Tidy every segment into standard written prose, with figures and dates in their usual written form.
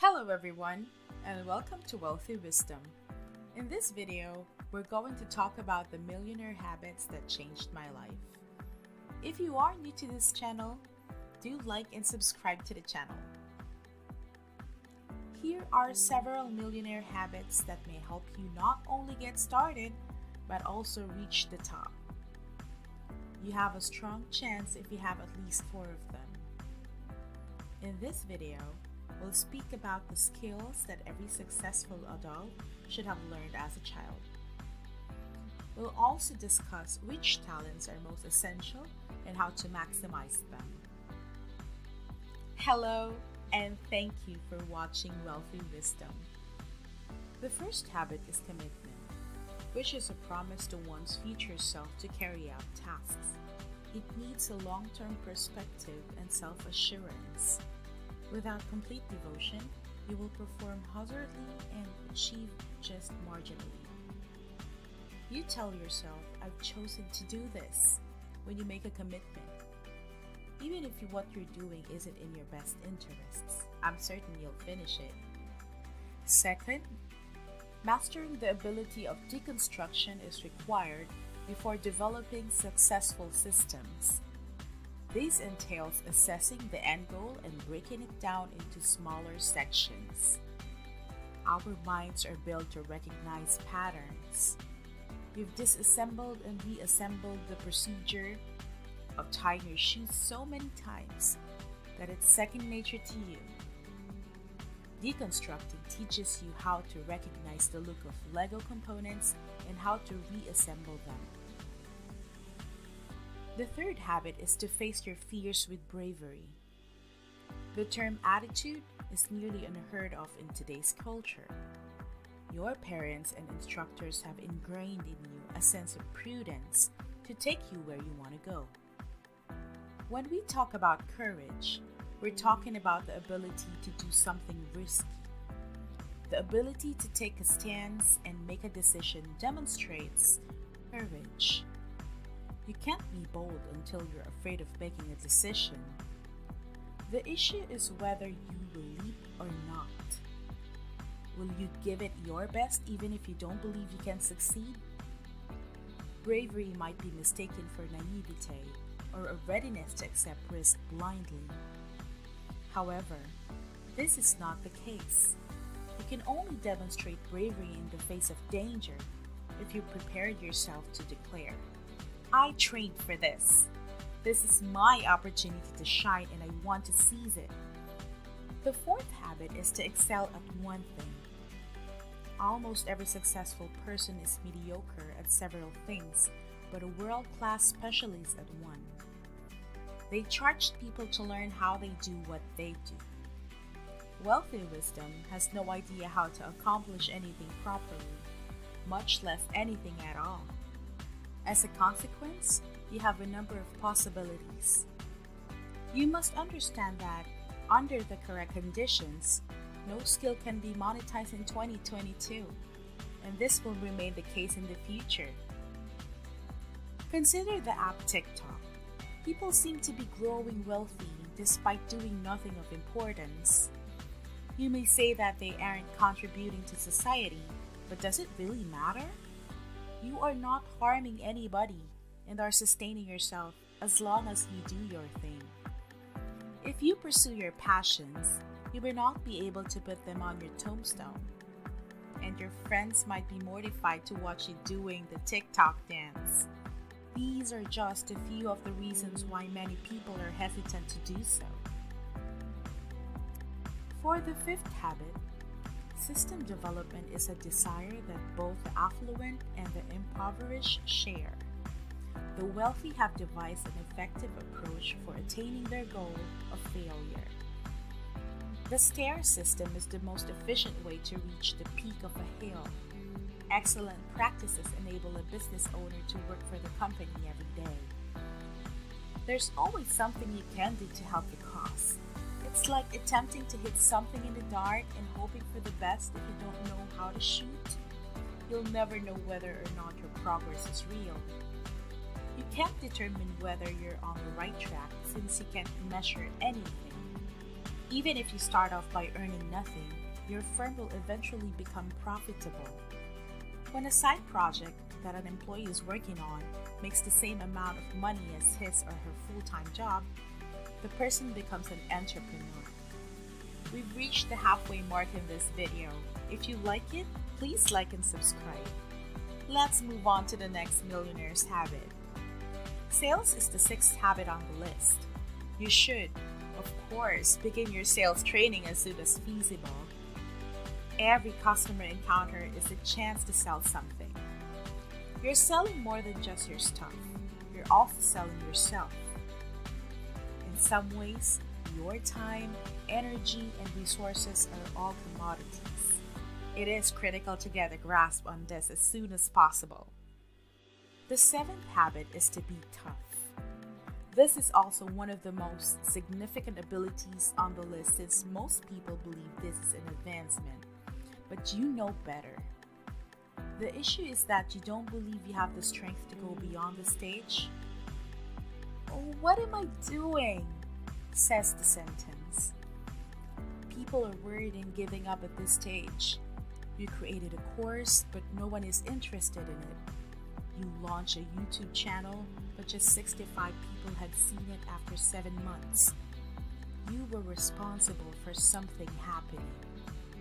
Hello everyone, and welcome to Wealthy Wisdom. In this video, we're going to talk about the millionaire habits that changed my life. If you are new to this channel, do like and subscribe to the channel. Here are several millionaire habits that may help you not only get started, but also reach the top. You have a strong chance if you have at least 4 of them. In this video, we'll speak about the skills that every successful adult should have learned as a child. We'll also discuss which talents are most essential and how to maximize them. Hello, and thank you for watching Wealthy Wisdom. The first habit is commitment, which is a promise to one's future self to carry out tasks. It needs a long-term perspective and self-assurance. Without complete devotion, you will perform haphazardly and achieve just marginally. You tell yourself, I've chosen to do this, when you make a commitment. Even if what you're doing isn't in your best interests, I'm certain you'll finish it. Second, mastering the ability of deconstruction is required before developing successful systems. This entails assessing the end goal and breaking it down into smaller sections. Our minds are built to recognize patterns. You've disassembled and reassembled the procedure of tying your shoes so many times that it's second nature to you. Deconstructing teaches you how to recognize the look of Lego components and how to reassemble them. The third habit is to face your fears with bravery. The term attitude is nearly unheard of in today's culture. Your parents and instructors have ingrained in you a sense of prudence to take you where you want to go. When we talk about courage, we're talking about the ability to do something risky. The ability to take a stance and make a decision demonstrates courage. You can't be bold until you're afraid of making a decision. The issue is whether you will leap or not. Will you give it your best even if you don't believe you can succeed? Bravery might be mistaken for naivete or a readiness to accept risk blindly. However, this is not the case. You can only demonstrate bravery in the face of danger if you prepared yourself to declare, I trained for this. This is my opportunity to shine and I want to seize it. The fourth habit is to excel at one thing. Almost every successful person is mediocre at several things, but a world-class specialist at one. They charge people to learn how they do what they do. Wealthy Wisdom has no idea how to accomplish anything properly, much less anything at all. As a consequence, you have a number of possibilities. You must understand that, under the correct conditions, no skill can be monetized in 2022, and this will remain the case in the future. Consider the app TikTok. People seem to be growing wealthy despite doing nothing of importance. You may say that they aren't contributing to society, but does it really matter? You are not harming anybody and are sustaining yourself as long as you do your thing. If you pursue your passions, you will not be able to put them on your tombstone, and your friends might be mortified to watch you doing the TikTok dance. These are just a few of the reasons why many people are hesitant to do so. For the fifth habit, system development is a desire that both the affluent and the impoverished share. The wealthy have devised an effective approach for attaining their goal of failure. The stair system is the most efficient way to reach the peak of a hill. Excellent practices enable a business owner to work for the company every day. There's always something you can do to help the cause. It's like attempting to hit something in the dark and hoping for the best if you don't know how to shoot. You'll never know whether or not your progress is real. You can't determine whether you're on the right track since you can't measure anything. Even if you start off by earning nothing, your firm will eventually become profitable. When a side project that an employee is working on makes the same amount of money as his or her full-time job, the person becomes an entrepreneur. We've reached the halfway mark in this video. If you like it, please like and subscribe. Let's move on to the next millionaire's habit. Sales is the sixth habit on the list. You should, of course, begin your sales training as soon as feasible. Every customer encounter is a chance to sell something. You're selling more than just your stuff. You're also selling yourself. In some ways, your time, energy, and resources are all commodities. It is critical to get a grasp on this as soon as possible. The seventh habit is to be tough. This is also one of the most significant abilities on the list, since most people believe this is an advancement, but you know better. The issue is that you don't believe you have the strength to go beyond the stage. "Oh, what am I doing?" says the sentence. People are worried in giving up at this stage. You created a course, but no one is interested in it. You launched a YouTube channel, but just 65 people had seen it after 7 months. You were responsible for something happening.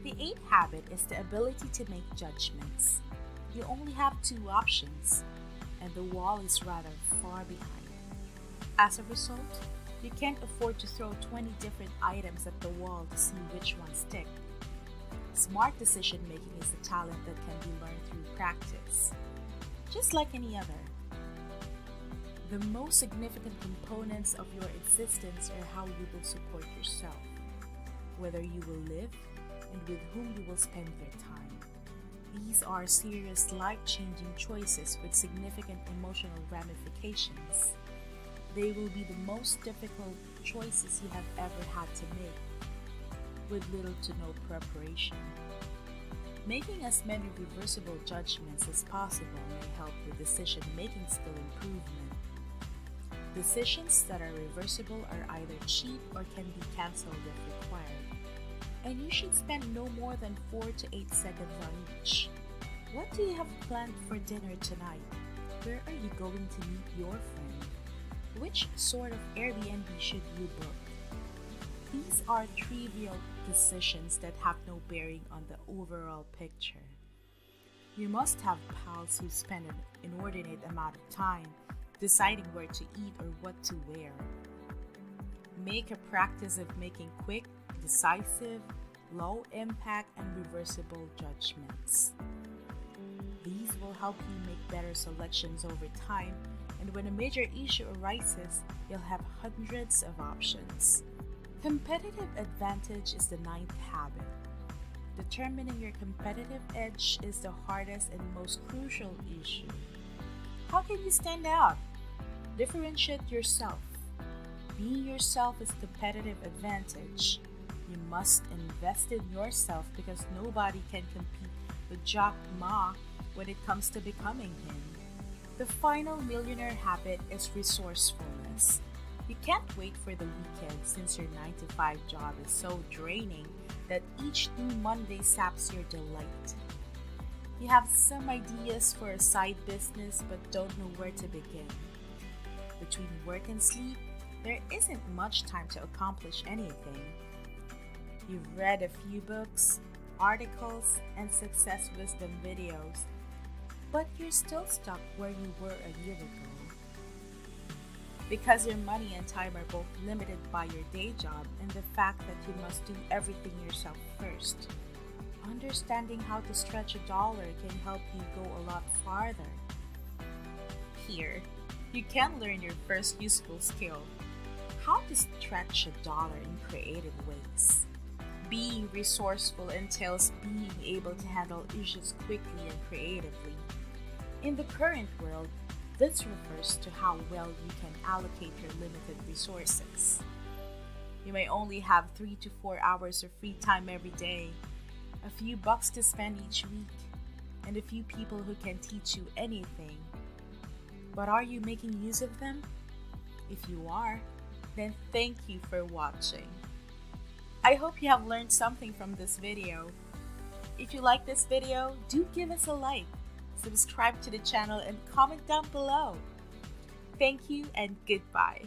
The eighth habit is the ability to make judgments. You only have 2 options, and the wall is rather far behind. As a result, you can't afford to throw 20 different items at the wall to see which ones stick. Smart decision making is a talent that can be learned through practice, just like any other. The most significant components of your existence are how you will support yourself, whether you will live, and with whom you will spend your time. These are serious, life-changing choices with significant emotional ramifications. They will be the most difficult choices you have ever had to make, with little to no preparation. Making as many reversible judgments as possible may help with decision-making skill improvement. Decisions that are reversible are either cheap or can be cancelled if required. And you should spend no more than 4 to 8 seconds on each. What do you have planned for dinner tonight? Where are you going to meet your friend? Which sort of Airbnb should you book? These are trivial decisions that have no bearing on the overall picture. You must have pals who spend an inordinate amount of time deciding where to eat or what to wear. Make a practice of making quick, decisive, low impact, and reversible judgments. These will help you make better selections over time, and when a major issue arises, you'll have hundreds of options. Competitive advantage is the ninth habit. Determining your competitive edge is the hardest and most crucial issue. How can you stand out? Differentiate yourself. Being yourself is competitive advantage. You must invest in yourself because nobody can compete with Jack Ma when it comes to becoming him. The final millionaire habit is resourcefulness. You can't wait for the weekend, since your 9-to-5 job is so draining that each new Monday saps your delight. You have some ideas for a side business but don't know where to begin. Between work and sleep, there isn't much time to accomplish anything. You've read a few books, articles, and success wisdom videos, but you're still stuck where you were a year ago. Because your money and time are both limited by your day job and the fact that you must do everything yourself first. Understanding how to stretch $1 can help you go a lot farther. Here, you can learn your first useful skill: how to stretch $1 in creative ways. Being resourceful entails being able to handle issues quickly and creatively. In the current world, this refers to how well you can allocate your limited resources. You may only have 3 to 4 hours of free time every day, a few bucks to spend each week, and a few people who can teach you anything. But are you making use of them? If you are, then thank you for watching. I hope you have learned something from this video. If you like this video, do give us a like, subscribe to the channel, and comment down below. Thank you and goodbye.